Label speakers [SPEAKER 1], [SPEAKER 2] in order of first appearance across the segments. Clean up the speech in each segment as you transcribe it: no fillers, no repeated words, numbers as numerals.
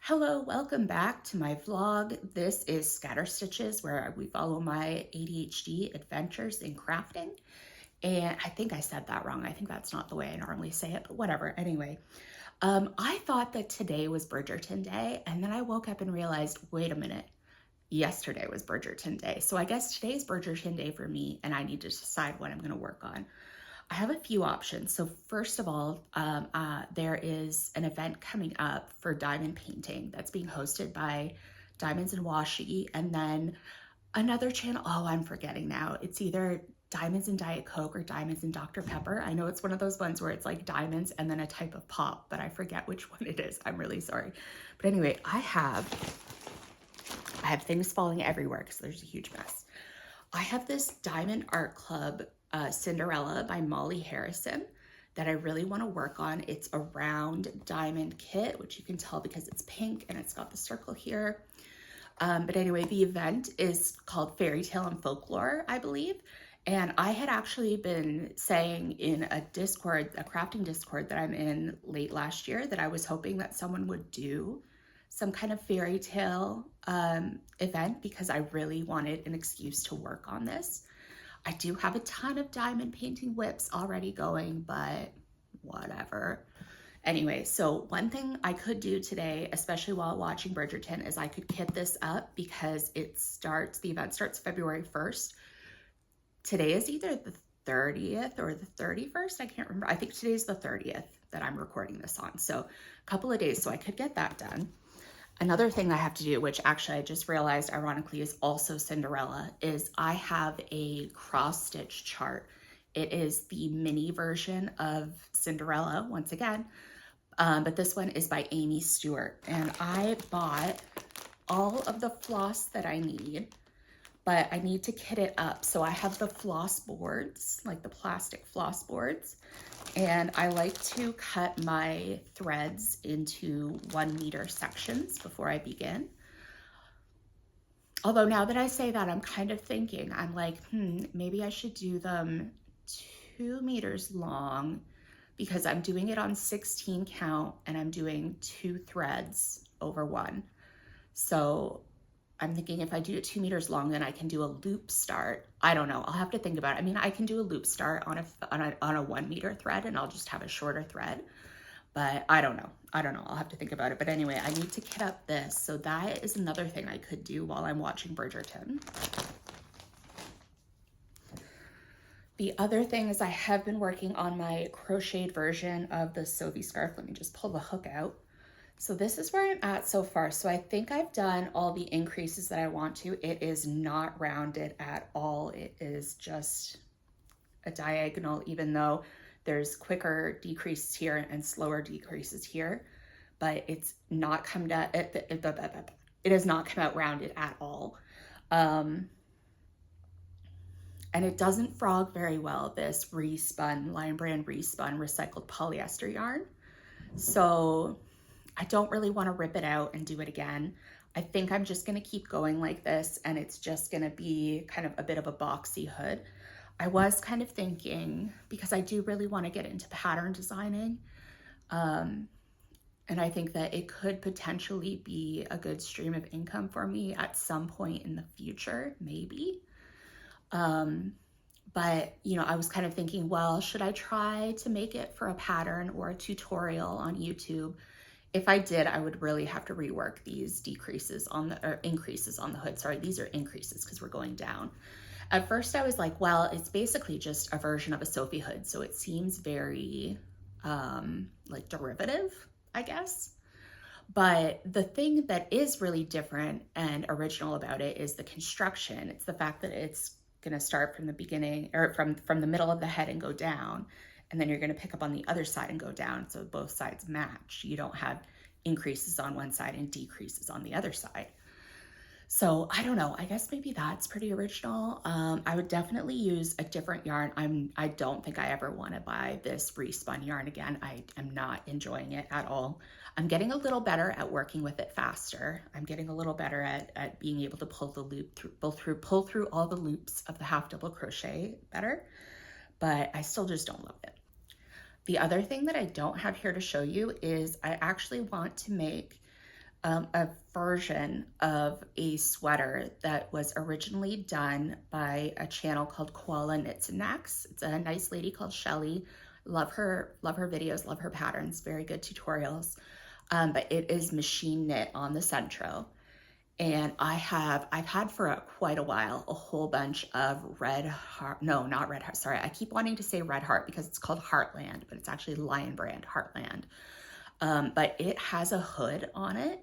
[SPEAKER 1] Hello, welcome back to my vlog. This is Scatter Stitches, where we follow my ADHD adventures in crafting. And I think I said that wrong. I think that's not the way I normally say it, but whatever. Anyway, I thought that today was Bridgerton Day, and then I woke up and realized, wait a minute, yesterday was Bridgerton Day. So I guess today's Bridgerton Day for me, and I need to decide what I'm going to work on. I have a few options. So first of all, there is an event coming up for diamond painting that's being hosted by Diamonds and Washi, and then another channel. Oh, I'm forgetting now. It's either Diamonds and Diet Coke or Diamonds and Dr. Pepper. I know it's one of those ones where it's like diamonds and then a type of pop, but I forget which one it is. I'm really sorry. But anyway, I have things falling everywhere because there's a huge mess. I have this Diamond Art Club Cinderella by Molly Harrison that I really want to work on. It's a round diamond kit, which you can tell because it's pink and it's got the circle here. But anyway, the event is called Fairy Tale and Folklore, I believe. And I had actually been saying in a Discord, a crafting Discord that I'm in late last year, that I was hoping that someone would do some kind of fairy tale event because I really wanted an excuse to work on this. I do have a ton of diamond painting whips already going, but whatever. Anyway, so one thing I could do today, especially while watching Bridgerton, is I could kit this up because the event starts February 1st. Today is either the 30th or the 31st. I can't remember. I think today's the 30th that I'm recording this on. So a couple of days, so I could get that done. Another thing I have to do, which actually I just realized ironically is also Cinderella, is I have a cross stitch chart. It is the mini version of Cinderella once again, but this one is by Amy Stewart. And I bought all of the floss that I need, but I need to kit it up. So I have the floss boards, like the plastic floss boards, and I like to cut my threads into 1 meter sections before I begin. Although now that I say that, I'm kind of thinking, I'm like, maybe I should do them 2 meters long because I'm doing it on 16 count and I'm doing 2 threads over 1. So I'm thinking if I do it 2 meters long, then I can do a loop start. I don't know. I'll have to think about it. I mean, I can do a loop start on a 1 meter thread and I'll just have a shorter thread, but I don't know. I'll have to think about it. But anyway, I need to kit up this. So that is another thing I could do while I'm watching Bridgerton. The other thing is I have been working on my crocheted version of the Sophie scarf. Let me just pull the hook out. So this is where I'm at so far. So I think I've done all the increases that I want to. It is not rounded at all. It is just a diagonal, even though there's quicker decreases here and slower decreases here, but it's not come down, it has not come out rounded at all. And it doesn't frog very well, this Lion Brand respun recycled polyester yarn. So I don't really want to rip it out and do it again. I think I'm just going to keep going like this, and it's just going to be kind of a bit of a boxy hood. I was kind of thinking, because I do really want to get into pattern designing, and I think that it could potentially be a good stream of income for me at some point in the future, maybe. But, you know, I was kind of thinking, well, should I try to make it for a pattern or a tutorial on YouTube? If I did, I would really have to rework these increases on the hood. Sorry, these are increases because we're going down. At first I was like, well, it's basically just a version of a Sophie hood. So it seems very like derivative, I guess. But the thing that is really different and original about it is the construction. It's the fact that it's going to start from the beginning, or from the middle of the head and go down. And then you're going to pick up on the other side and go down. So both sides match. You don't have increases on one side and decreases on the other side. So I don't know. I guess maybe that's pretty original. I would definitely use a different yarn. I don't think I ever want to buy this respun yarn again. I am not enjoying it at all. I'm getting a little better at working with it faster. I'm getting a little better at being able to pull the loop pull through all the loops of the half double crochet better, but I still just don't love it. The other thing that I don't have here to show you is I actually want to make a version of a sweater that was originally done by a channel called Koala Knits and Knacks. It's a nice lady called Shelly. Love her videos, love her patterns, very good tutorials. But it is machine knit on the centro. And I've had for quite a while a whole bunch of red heart, no, not red heart, sorry. I keep wanting to say red heart because it's called Heartland, but it's actually Lion Brand Heartland. But it has a hood on it.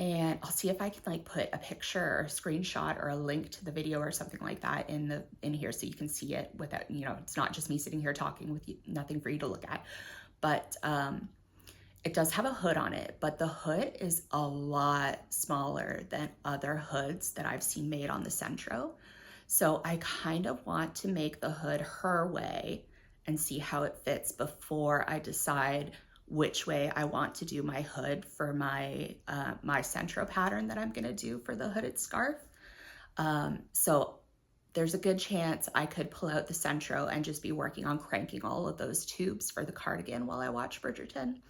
[SPEAKER 1] And I'll see if I can like put a picture or a screenshot or a link to the video or something like that in here so you can see it without, you know, it's not just me sitting here talking with you, nothing for you to look at. But it does have a hood on it, but the hood is a lot smaller than other hoods that I've seen made on the Centro. So I kind of want to make the hood her way and see how it fits before I decide which way I want to do my hood for my my Centro pattern that I'm gonna do for the hooded scarf. So there's a good chance I could pull out the Centro and just be working on cranking all of those tubes for the cardigan while I watch Bridgerton.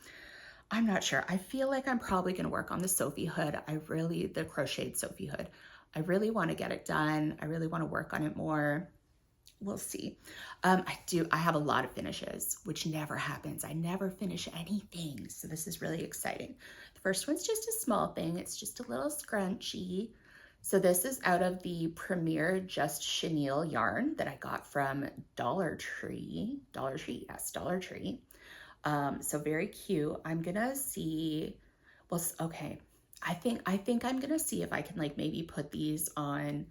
[SPEAKER 1] I'm not sure. I feel like I'm probably gonna work on the Sophie hood. The crocheted Sophie hood. I really wanna get it done. I really wanna work on it more. We'll see. I have a lot of finishes, which never happens. I never finish anything. So this is really exciting. The first one's just a small thing. It's just a little scrunchie. So this is out of the Premier Just Chenille yarn that I got from Dollar Tree. Yes, Dollar Tree. So very cute. I'm gonna see, well, okay. I think I'm gonna see if I can like maybe put these on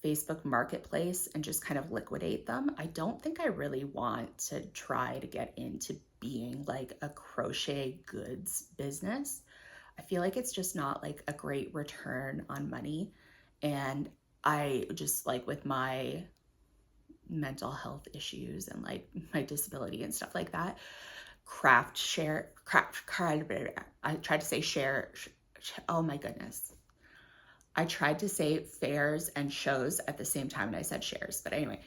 [SPEAKER 1] Facebook Marketplace and just kind of liquidate them. I don't think I really want to try to get into being like a crochet goods business. I feel like it's just not like a great return on money. And I just like with my mental health issues and like my disability and stuff like that, I tried to say share, oh my goodness. I tried to say fairs and shows at the same time and I said shares, but anyway,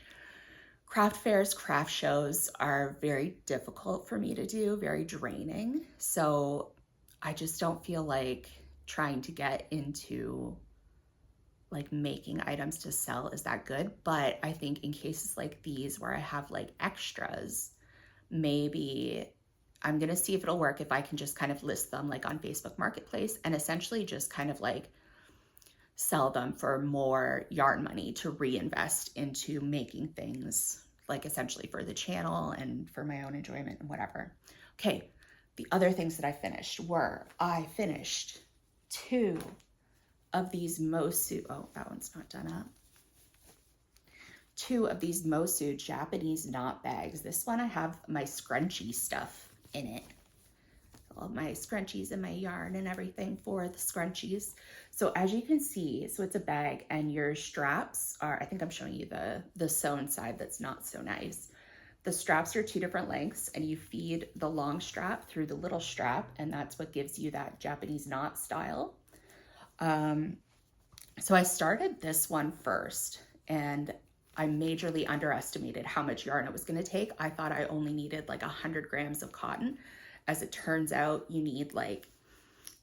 [SPEAKER 1] craft fairs, craft shows are very difficult for me to do, very draining. So I just don't feel like trying to get into like making items to sell is that good. But I think in cases like these where I have like extras, maybe I'm gonna see if it'll work if I can just kind of list them like on Facebook Marketplace and essentially just kind of like sell them for more yarn money to reinvest into making things like essentially for the channel and for my own enjoyment and whatever. Okay, the other things that I finished were I finished 2 of these Mosu, oh, that one's not done up. 2 of these Mosu Japanese knot bags. This one I have my scrunchy stuff in it. All my scrunchies and my yarn and everything for the scrunchies. So as you can see, so it's a bag and your straps are, I think I'm showing you the sewn side that's not so nice. The straps are 2 different lengths and you feed the long strap through the little strap and that's what gives you that Japanese knot style. So I started this one first and I majorly underestimated how much yarn it was gonna take. I thought I only needed like 100 grams of cotton. As it turns out, you need like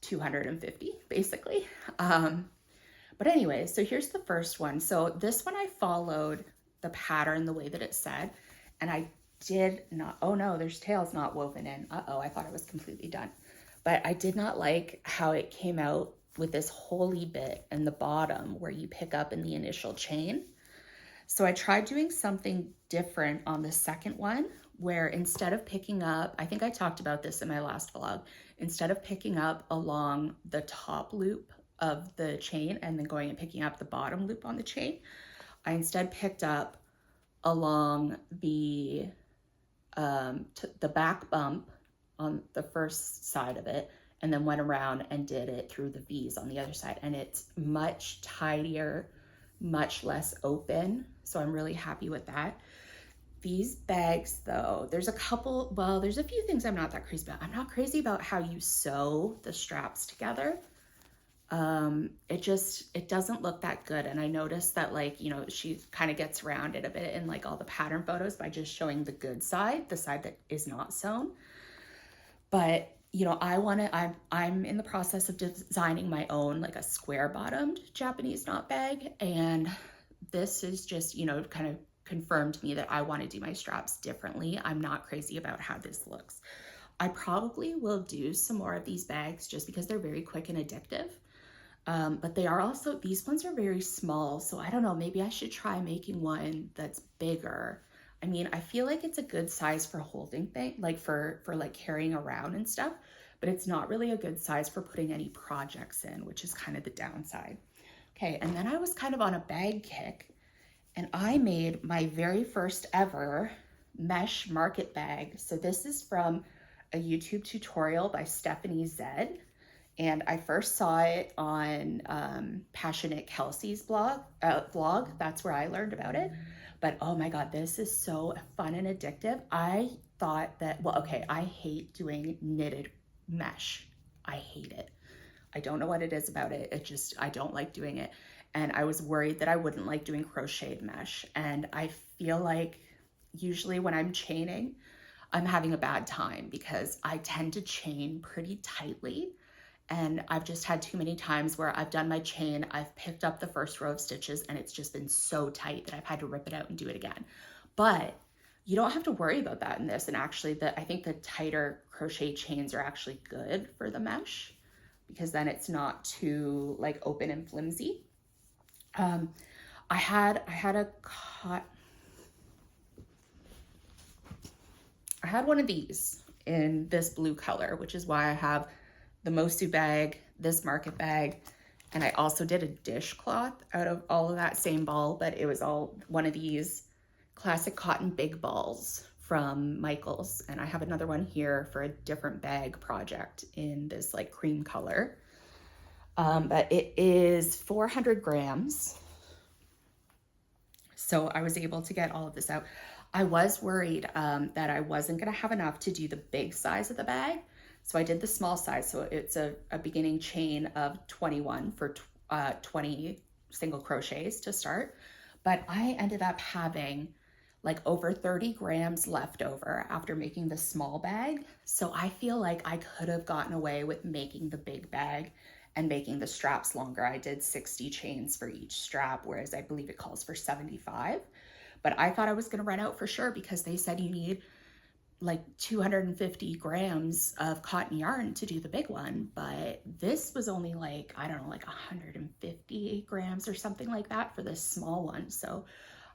[SPEAKER 1] 250 basically. But anyway, so here's the first one. So this one I followed the pattern the way that it said, and I did not, oh no, there's tails not woven in. Uh-oh, I thought it was completely done. But I did not like how it came out with this holy bit in the bottom where you pick up in the initial chain. So I tried doing something different on the second one, where instead of picking up, I think I talked about this in my last vlog, instead of picking up along the top loop of the chain and then going and picking up the bottom loop on the chain, I instead picked up along the back bump on the first side of it and then went around and did it through the V's on the other side. And it's much tidier, much less open. So I'm really happy with that. These bags though, there's a few things I'm not that crazy about. I'm not crazy about how you sew the straps together. It doesn't look that good. And I noticed that like, you know, she kind of gets around it a bit in like all the pattern photos by just showing the good side, the side that is not sewn. But you know, I'm in the process of designing my own, like a square bottomed Japanese knot bag. And this is just, you know, kind of confirmed to me that I want to do my straps differently. I'm not crazy about how this looks. I probably will do some more of these bags just because they're very quick and addictive. But they are also, these ones are very small. So I don't know, maybe I should try making one that's bigger. I mean, I feel like it's a good size for holding things, like for like carrying around and stuff, but it's not really a good size for putting any projects in, which is kind of the downside. Okay, and then I was kind of on a bag kick, and I made my very first ever mesh market bag. So this is from a YouTube tutorial by Stephanie Zed. And I first saw it on Passionate Kelsey's vlog. That's where I learned about it. But oh my God, this is so fun and addictive. I thought that, well, okay, I hate doing knitted mesh. I hate it. I don't know what it is about it. It just, I don't like doing it. And I was worried that I wouldn't like doing crocheted mesh. And I feel like usually when I'm chaining, I'm having a bad time because I tend to chain pretty tightly. And I've just had too many times where I've done my chain, I've picked up the first row of stitches, and it's just been so tight that I've had to rip it out and do it again. But you don't have to worry about that in this. And actually, I think the tighter crochet chains are actually good for the mesh because then it's not too like open and flimsy. I had one of these in this blue color, which is why I have the Mosu bag, this market bag, and I also did a dishcloth out of all of that same ball, but it was all one of these classic cotton big balls from Michaels. And I have another one here for a different bag project in this like cream color. But it is 400 grams. So I was able to get all of this out. I was worried that I wasn't gonna have enough to do the big size of the bag. So I did the small size. So it's a beginning chain of 21 for 20 single crochets to start. But I ended up having like over 30 grams left over after making the small bag. So I feel like I could have gotten away with making the big bag and making the straps longer. I did 60 chains for each strap, whereas I believe it calls for 75. But I thought I was gonna run out for sure because they said you need like 250 grams of cotton yarn to do the big one, but this was only like, I don't know, like 150 grams or something like that for this small one. So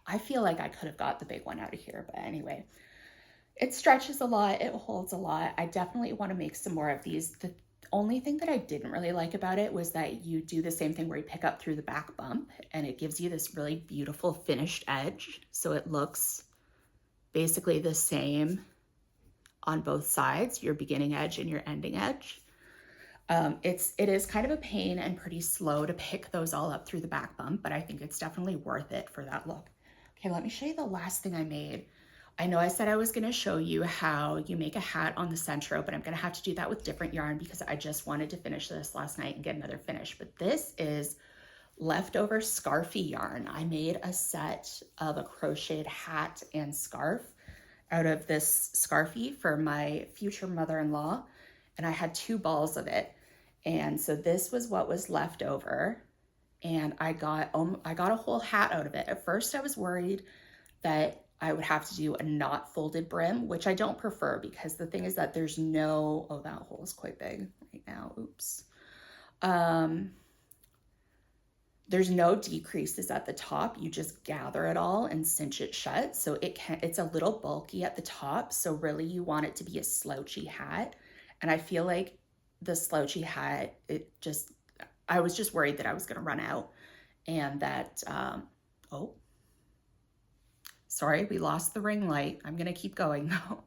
[SPEAKER 1] I feel like I could have got the big one out of here, but anyway, it stretches a lot, it holds a lot. I definitely want to make some more of these. The only thing that I didn't really like about it was that you do the same thing where you pick up through the back bump and it gives you this really beautiful finished edge. So it looks basically the same on both sides, your beginning edge and your ending edge. It is kind of a pain and pretty slow to pick those all up through the back bump, but I think it's definitely worth it for that look. Okay, let me show you the last thing I made. I know I said I was gonna show you how you make a hat on the Centro, but I'm gonna have to do that with different yarn because I just wanted to finish this last night and get another finish. But this is leftover scarfy yarn. I made a set of a crocheted hat and scarf out of this scarfie for my future mother-in-law, and I had 2 balls of it. And so this was what was left over, and I got a whole hat out of it. At first I was worried that I would have to do a not folded brim, which I don't prefer because the thing is that there's no, oh, that hole is quite big right now, oops. There's no decreases at the top. You just gather it all and cinch it shut. So it's a little bulky at the top. So really you want it to be a slouchy hat. And I feel like the slouchy hat, I was just worried that I was gonna run out and that, oh, sorry, we lost the ring light. I'm gonna keep going though.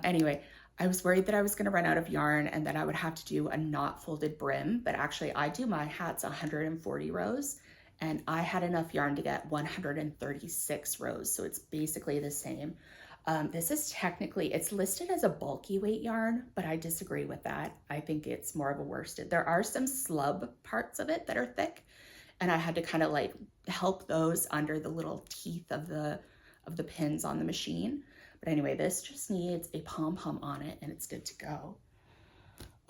[SPEAKER 1] Anyway, I was worried that I was gonna run out of yarn and that I would have to do a not folded brim, but actually I do my hats 140 rows and I had enough yarn to get 136 rows. So it's basically the same. This is technically, it's listed as a bulky weight yarn, but I disagree with that. I think it's more of a worsted. There are some slub parts of it that are thick and I had to kind of like help those under the little teeth of the pins on the machine. But anyway, this just needs a pom-pom on it and it's good to go.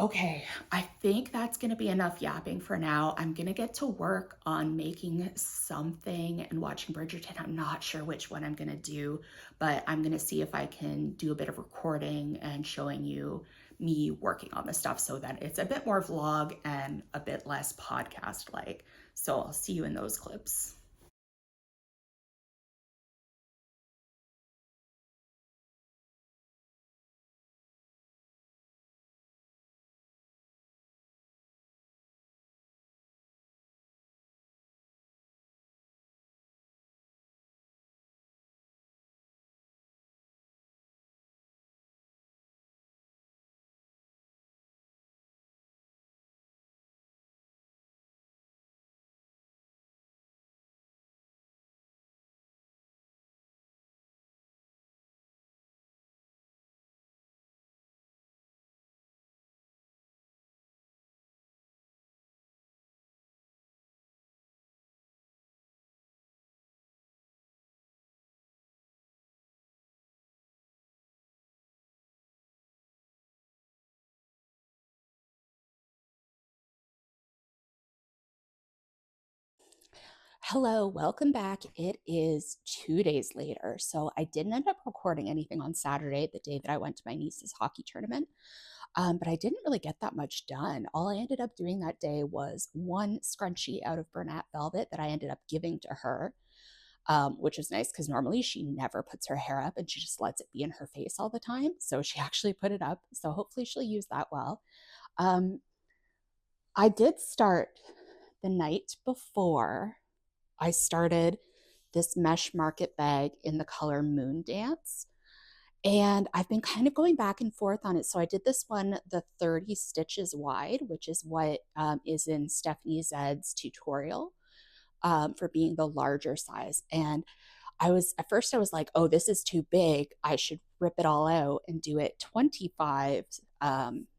[SPEAKER 1] Okay, I think that's gonna be enough yapping for now. I'm gonna get to work on making something and watching Bridgerton. I'm not sure which one I'm gonna do, but I'm gonna see if I can do a bit of recording and showing you me working on the stuff so that it's a bit more vlog and a bit less podcast like. So I'll see you in those clips. Hello, welcome back. It is 2 days later. So I didn't end up recording anything on Saturday, the day that I went to my niece's hockey tournament. But I didn't really get that much done. All I ended up doing that day was one scrunchie out of Bernat Velvet that I ended up giving to her, which was nice because normally she never puts her hair up and she just lets it be in her face all the time. So she actually put it up. So hopefully she'll use that well. Um, I did start the night before. I started this mesh market bag in the color Moon Dance. And I've been kind of going back and forth on it. So I did this one, the 30 stitches wide, which is what is in Stephanie Zed's tutorial for being the larger size. And at first I was like, oh, this is too big. I should rip it all out and do it 25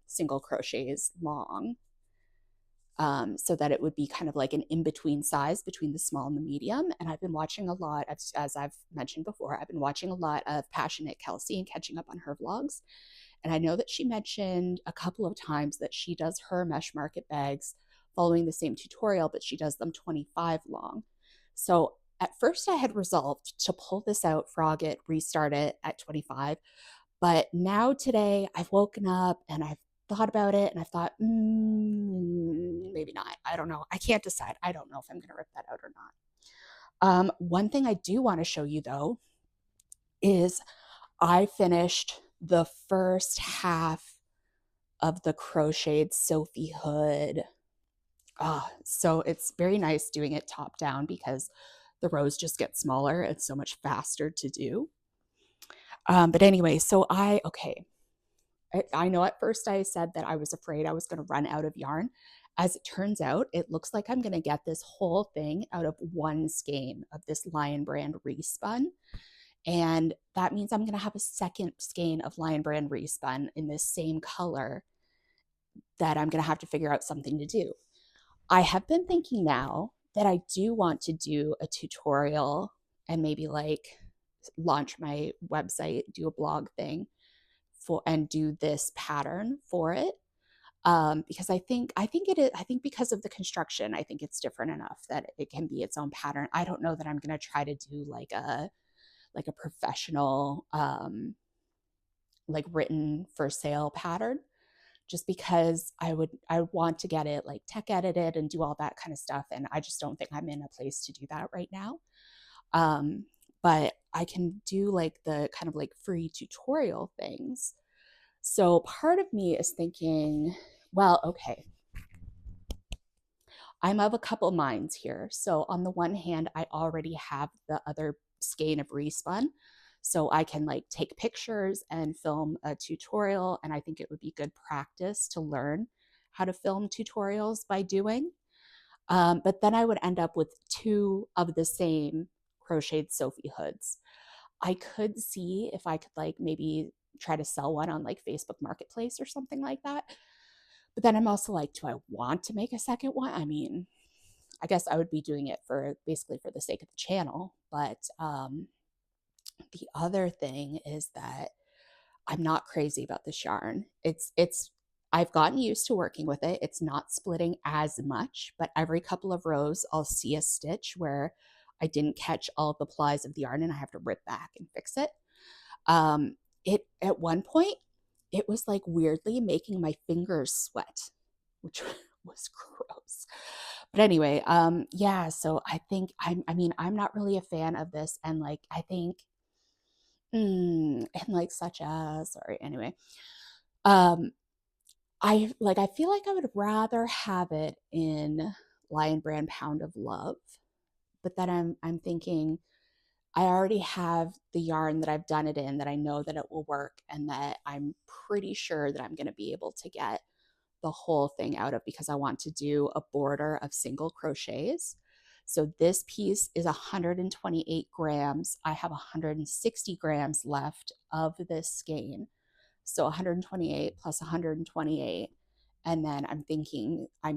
[SPEAKER 1] single crochets long, so that it would be kind of like an in-between size between the small and the medium. And I've been watching a lot, as I've mentioned before, I've been watching a lot of Passionate Kelsey and catching up on her vlogs. And I know that she mentioned a couple of times that she does her mesh market bags following the same tutorial, but she does them 25 long. So at first I had resolved to pull this out, frog it, restart it at 25. But now today I've woken up and I've thought about it and I've thought, maybe not. I don't know. I can't decide. I don't know if I'm going to rip that out or not. One thing I do want to show you though is I finished the first half of the crocheted Sophie hood. So it's very nice doing it top down because the rows just get smaller. It's so much faster to do. But anyway, okay, I know at first I said that I was afraid I was going to run out of yarn. As it turns out, it looks like I'm going to get this whole thing out of one skein of this Lion Brand respun. And that means I'm going to have a second skein of Lion Brand respun in this same color that I'm going to have to figure out something to do. I have been thinking now that I do want to do a tutorial and maybe like launch my website, do a blog thing for and do this pattern for it, because I think because of the construction, I think it's different enough that it can be its own pattern. I don't know that I'm going to try to do like a professional like written for sale pattern, just because I want to get it like tech edited and do all that kind of stuff, and I just don't think I'm in a place to do that right now. um but I can do like the kind of like free tutorial things. So part of me is thinking, well, okay, I'm of a couple minds here. So on the one hand, I already have the other skein of respun. So I can like take pictures and film a tutorial. And I think it would be good practice to learn how to film tutorials by doing. But then I would end up with two of the same crocheted Sophie hoods. I could see if I could like maybe try to sell one on like Facebook Marketplace or something like that. But then I'm also like, do I want to make a second one? I mean, I guess I would be doing it for basically for the sake of the channel. But the other thing is that I'm not crazy about this yarn. I've gotten used to working with it. It's not splitting as much, but every couple of rows, I'll see a stitch where I didn't catch all of the plies of the yarn and I have to rip back and fix it. It at one point, it was like weirdly making my fingers sweat, which was gross. But anyway, yeah, so I think I mean, I'm not really a fan of this. And like, I think, and like such as, sorry, anyway, um, I feel like I would rather have it in Lion Brand Pound of Love, but then I'm thinking I already have the yarn that I've done it in that I know that it will work and that I'm pretty sure that I'm going to be able to get the whole thing out of because I want to do a border of single crochets. So this piece is 128 grams. I have 160 grams left of this skein. So 128 plus 128. And then I'm thinking I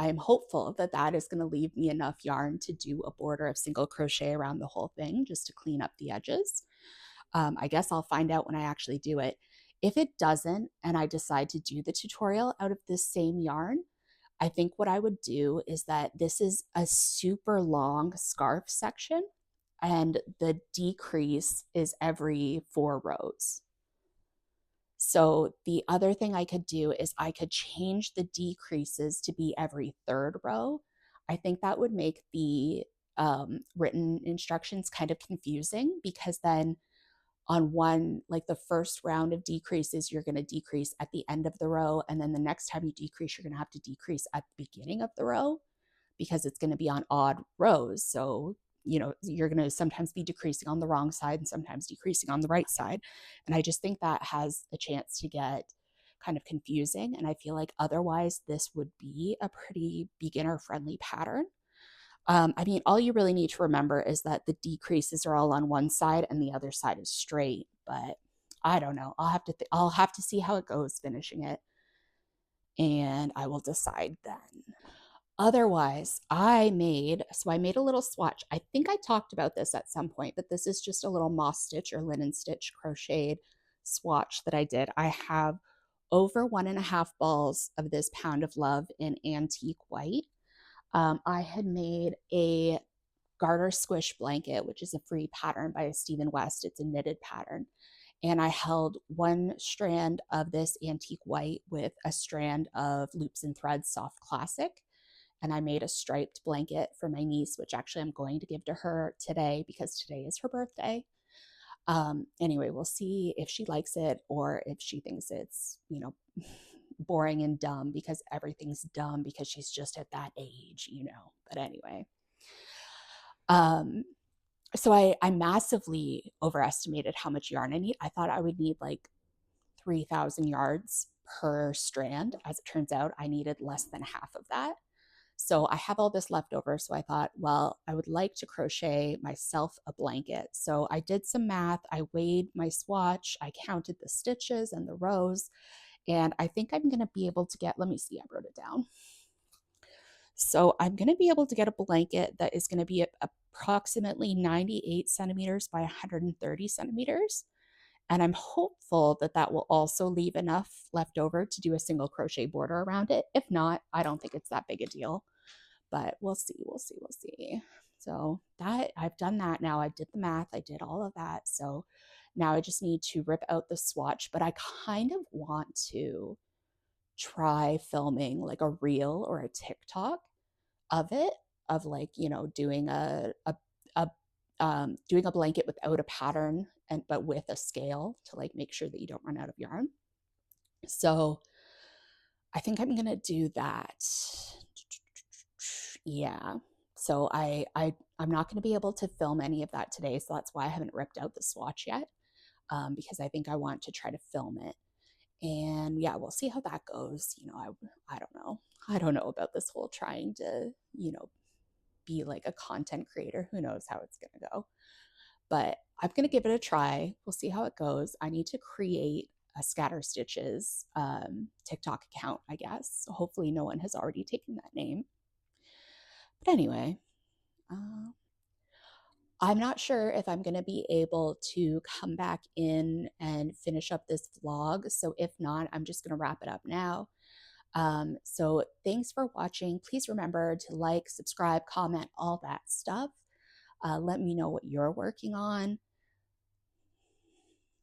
[SPEAKER 1] am hopeful that that is going to leave me enough yarn to do a border of single crochet around the whole thing just to clean up the edges. I guess I'll find out when I actually do it. If it doesn't and I decide to do the tutorial out of this same yarn, I think what I would do is that this is a super long scarf section and the decrease is every 4 rows. So the other thing I could do is I could change the decreases to be every 3rd row. I think that would make the written instructions kind of confusing because then on one, like the first round of decreases, you're going to decrease at the end of the row. And then the next time you decrease, you're going to have to decrease at the beginning of the row because it's going to be on odd rows. So, you know, you're going to sometimes be decreasing on the wrong side and sometimes decreasing on the right side. And I just think that has a chance to get kind of confusing. And I feel like otherwise, this would be a pretty beginner friendly pattern. I mean, all you really need to remember is that the decreases are all on one side and the other side is straight. But I don't know. I'll have to see how it goes finishing it, and I will decide then. Otherwise, I made a little swatch. I think I talked about this at some point, but this is just a little moss stitch or linen stitch crocheted swatch that I did. I have over 1.5 balls of this Pound of Love in antique white. I had made a Garter Squish blanket, which is a free pattern by Stephen West. It's a knitted pattern. And I held one strand of this antique white with a strand of Loops and Threads Soft Classic. And I made a striped blanket for my niece, which actually I'm going to give to her today because today is her birthday. Anyway, we'll see if she likes it or if she thinks it's, you know, boring and dumb because everything's dumb because she's just at that age, you know. But anyway, so I massively overestimated how much yarn I need. I thought I would need like 3,000 yards per strand. As it turns out, I needed less than half of that. So I have all this left over. So I thought, well, I would like to crochet myself a blanket. So I did some math. I weighed my swatch. I counted the stitches and the rows. And I think I'm going to be able to get, let me see, I wrote it down. So I'm going to be able to get a blanket that is going to be approximately 98 centimeters by 130 centimeters. And I'm hopeful that that will also leave enough left over to do a single crochet border around it. If not, I don't think it's that big a deal, but we'll see, we'll see, we'll see. So that I've done that now. I did the math, I did all of that. So now I just need to rip out the swatch, but I kind of want to try filming like a reel or a TikTok of it, of like, you know, doing doing a blanket without a pattern and but with a scale to like make sure that you don't run out of yarn. So I think I'm gonna do that. Yeah. So I'm not going to be able to film any of that today, so that's why I haven't ripped out the swatch yet, because I think I want to try to film it. And yeah, we'll see how that goes. You know, I don't know. I don't know about this whole trying to, you know, be like a content creator. Who knows how it's going to go. But I'm going to give it a try. We'll see how it goes. I need to create a Scatter Stitches TikTok account, I guess. So hopefully no one has already taken that name. But anyway, I'm not sure if I'm going to be able to come back in and finish up this vlog. So if not, I'm just going to wrap it up now. So thanks for watching. Please remember to like, subscribe, comment, all that stuff. Let me know what you're working on.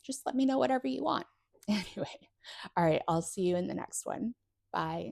[SPEAKER 1] Just let me know whatever you want. Anyway, all right, I'll see you in the next one. Bye.